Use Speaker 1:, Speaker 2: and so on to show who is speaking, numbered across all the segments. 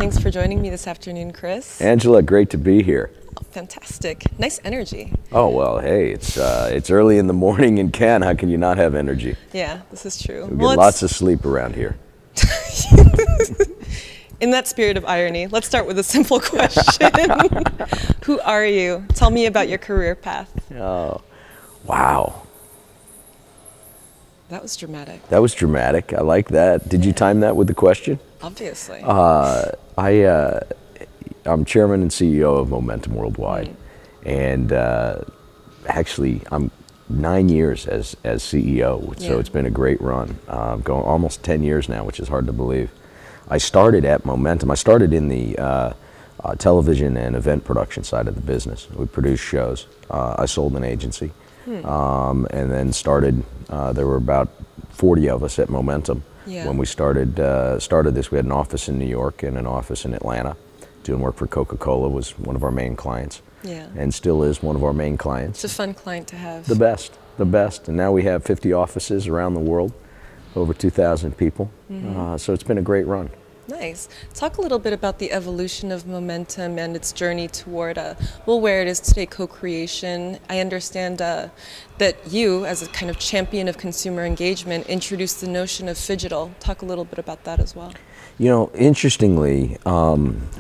Speaker 1: Thanks for joining me this afternoon, Chris.
Speaker 2: Angela, great to be here.
Speaker 1: Oh, fantastic. Nice energy.
Speaker 2: Oh, well, hey, it's early in the morning in Cannes. How can you not have energy?
Speaker 1: Yeah, this is true.
Speaker 2: We get lots of sleep around here.
Speaker 1: In that spirit of irony, let's start with a simple question. Who are you? Tell me about your career path.
Speaker 2: Oh, wow.
Speaker 1: That was dramatic.
Speaker 2: That was dramatic. I like that. Did you time that with the question?
Speaker 1: Obviously.
Speaker 2: I'm chairman and CEO of Momentum Worldwide. And actually, I'm 9 years as CEO, so it's been a great run. Going almost 10 years now, which is hard to believe. I started at Momentum. I started in the television and event production side of the business. We produced shows. I sold an agency. And then started, there were about 40 of us at Momentum. When we started this. We had an office in New York and an office in Atlanta. Doing work for Coca-Cola was one of our main clients. And still is one of our main clients.
Speaker 1: It's a fun client to have.
Speaker 2: The best. And now we have 50 offices around the world, over 2,000 people. So it's been a great run.
Speaker 1: Nice. Talk a little bit about the evolution of Momentum and its journey toward, well, where it is today, co-creation. I understand that you, as a kind of champion of consumer engagement, introduced the notion of phygital. Talk a little bit about that as well.
Speaker 2: You know, interestingly,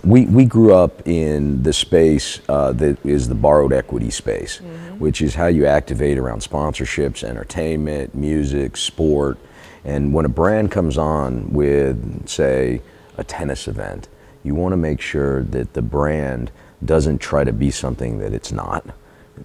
Speaker 2: we grew up in the space that is the borrowed equity space, which is how you activate around sponsorships, entertainment, music, sport. And when a brand comes on with, say, a tennis event, you want to make sure that the brand doesn't try to be something that it's not.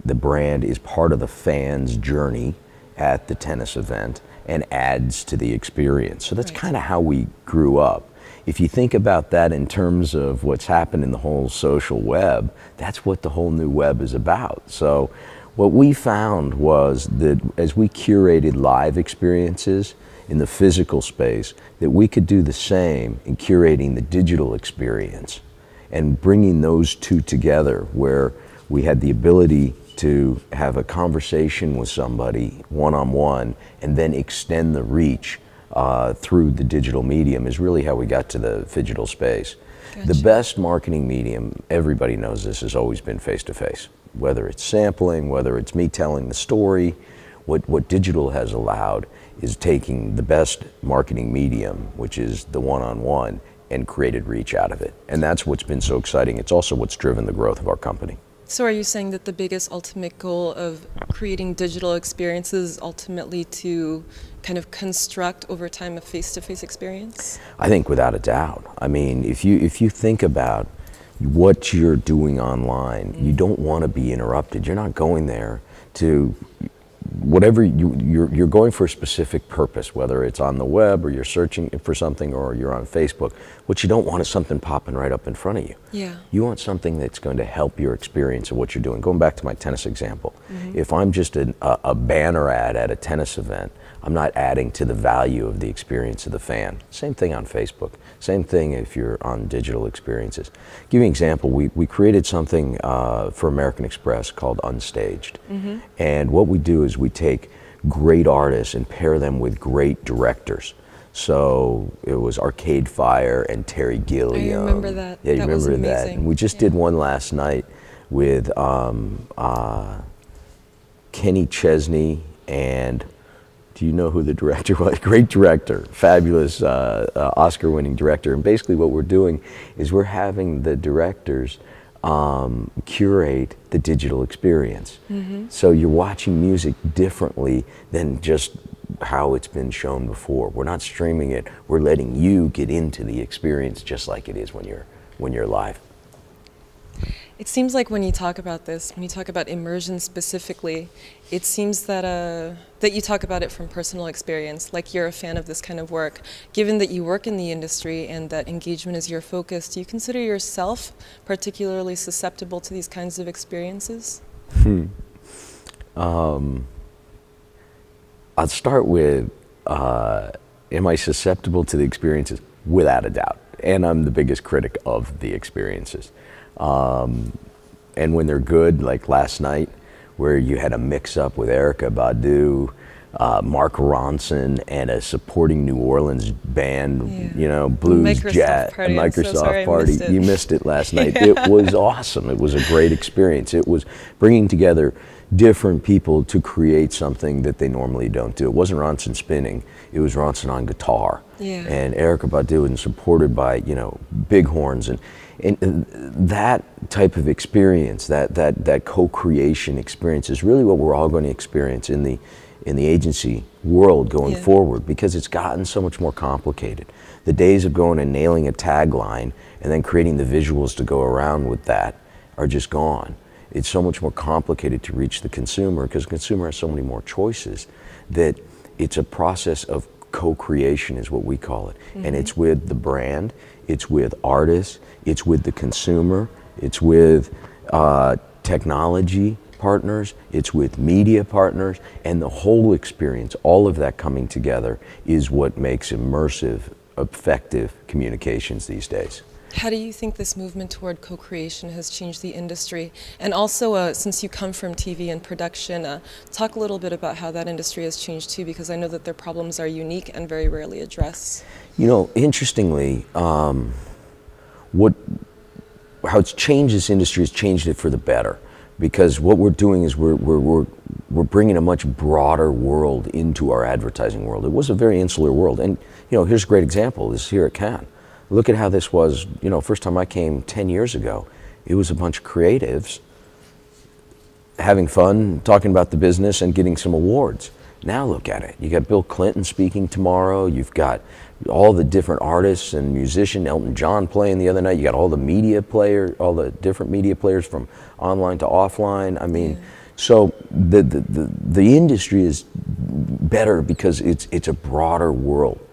Speaker 2: The brand is part of the fan's journey at the tennis event and adds to the experience. So that's kind of how we grew up. If you think about that in terms of what's happened in the whole social web, that's what the whole new web is about. So what we found was that as we curated live experiences in the physical space, that we could do the same in curating the digital experience and bringing those two together, where we had the ability to have a conversation with somebody one-on-one and then extend the reach through the digital medium is really how we got to the phygital space. Gotcha. The best marketing medium, everybody knows this, has always been face-to-face. Whether it's sampling, whether it's me telling the story, what digital has allowed is taking the best marketing medium, which is the one-on-one, and created reach out of it. And that's what's been so exciting. It's also what's driven the growth of our company.
Speaker 1: So are you saying that the biggest ultimate goal of creating digital experiences is ultimately to kind of construct over time a face-to-face experience? I
Speaker 2: think without a doubt. I mean, if you think about what you're doing online, you don't want to be interrupted. You're not going there to whatever you're going for a specific purpose, whether it's on the web or you're searching for something or you're on Facebook. What you don't want is something popping right up in front of you. You want something that's going to help your experience of what you're doing. Going back to my tennis example, if I'm just a banner ad at a tennis event, I'm not adding to the value of the experience of the fan. Same thing on Facebook. Same thing if you're on digital experiences. Give you an example. We created something for American Express called Unstaged. And what we do is we take great artists and pair them with great directors. So it was Arcade Fire and Terry Gilliam.
Speaker 1: I remember that.
Speaker 2: Yeah, you
Speaker 1: that
Speaker 2: remember
Speaker 1: was
Speaker 2: that. And we just did one last night with Kenny Chesney and, do you know who the director was? Great director, fabulous Oscar-winning director. And basically what we're doing is we're having the directors curate the digital experience. So you're watching music differently than just how it's been shown before. We're not streaming it. We're letting you get into the experience just like it is when you're live.
Speaker 1: It seems like when you talk about this, when you talk about immersion specifically, it seems that that you talk about it from personal experience, like you're a fan of this kind of work. Given that you work in the industry and that engagement is your focus, do you consider yourself particularly susceptible to these kinds of experiences?
Speaker 2: I'll start with, am I susceptible to the experiences? Without a doubt. And I'm the biggest critic of the experiences. And when they're good, like last night, where you had a mix-up with Erykah Badu, Mark Ronson and a supporting New Orleans band, you know, blues, jazz,
Speaker 1: party.
Speaker 2: a Microsoft party.
Speaker 1: Missed it.
Speaker 2: You missed it last night. It was awesome. It was a great experience. It was bringing together different people to create something that they normally don't do. It wasn't Ronson spinning, it was Ronson on guitar. And Erykah Badu, and supported by, you know, big horns, and that type of experience, that co-creation experience is really what we're all going to experience in the agency world going forward, because it's gotten so much more complicated. The days of going and nailing a tagline and then creating the visuals to go around with that are just gone. It's so much more complicated to reach the consumer, because the consumer has so many more choices, that it's a process of co-creation is what we call it. And it's with the brand, it's with artists, it's with the consumer, it's with technology partners, it's with media partners, and the whole experience, all of that coming together is what makes immersive, effective communications these days.
Speaker 1: How do you think this movement toward co-creation has changed the industry? And also, since you come from TV and production, talk a little bit about how that industry has changed too, because I know that their problems are unique and very rarely addressed.
Speaker 2: You know, interestingly, how it's changed this industry has changed it for the better, because what we're doing is we're bringing a much broader world into our advertising world. It was a very insular world, and you know, here's a great example. This is here at Cannes. Look at how this was, you know, first time I came 10 years ago, it was a bunch of creatives having fun, talking about the business and getting some awards. Now look at it. You got Bill Clinton speaking tomorrow. You've got all the different artists and musicians, Elton John playing the other night. You got all the media players, all the different media players from online to offline. I mean, so the industry is better because it's a broader world.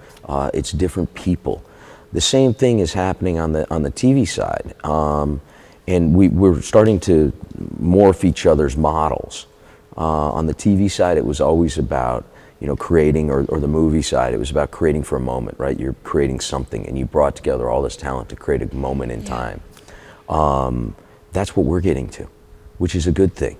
Speaker 2: It's different people. The same thing is happening on the TV side, and we're starting to morph each other's models. On the TV side, it was always about, you know, creating, or the movie side, it was about creating for a moment, right? You're creating something, and you brought together all this talent to create a moment in time. That's what we're getting to, which is a good thing.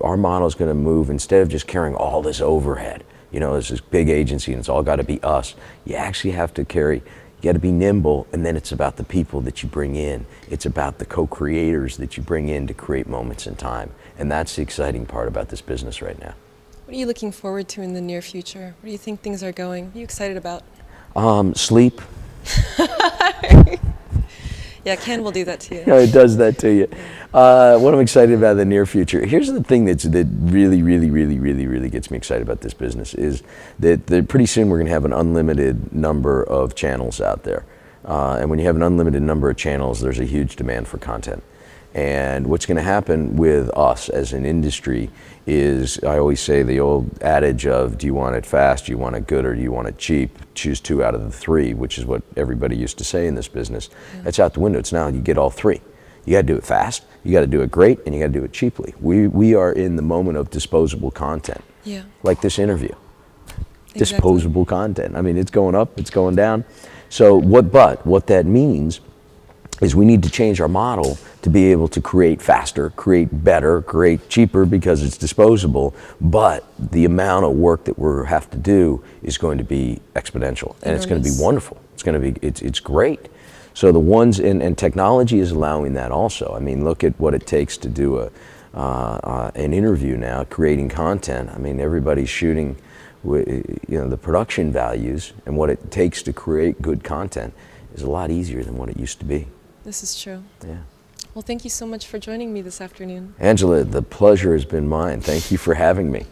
Speaker 2: Our model is going to move, instead of just carrying all this overhead, you know, there's this big agency and it's all got to be us. You actually have to carry. You got to be nimble, and then it's about the people that you bring in. It's about the co-creators that you bring in to create moments in time. And that's the exciting part about this business right now.
Speaker 1: What are you looking forward to in the near future? Where do you think things are going? What are you excited about?
Speaker 2: Sleep.
Speaker 1: Yeah, Cannes will do that to you.
Speaker 2: Yeah, it does that to you. What I'm excited about in the near future, here's the thing that really gets me excited about this business, is that pretty soon we're going to have an unlimited number of channels out there. And when you have an unlimited number of channels, there's a huge demand for content. And what's going to happen with us as an industry is, I always say the old adage of, do you want it fast, do you want it good, or do you want it cheap? Choose 2 out of the 3, which is what everybody used to say in this business. That's out the window. It's now you get all 3. You got to do it fast, you got to do it great, and you got to do it cheaply. We are in the moment of disposable content, like this interview. Disposable content. I mean, it's going up, it's going down. So what that means is we need to change our model to be able to create faster, create better, create cheaper, because it's disposable, but the amount of work that we have to do is going to be exponential, and it's going to be wonderful. It's going to be, it's great. So the ones, and technology is allowing that also. I mean, look at what it takes to do an interview now, creating content. I mean, everybody's shooting, you know, the production values, and what it takes to create good content is a lot easier than what it used to be.
Speaker 1: This is true.
Speaker 2: Yeah.
Speaker 1: Well, thank you so much for joining me this afternoon.
Speaker 2: Angela, the pleasure has been mine. Thank you for having me.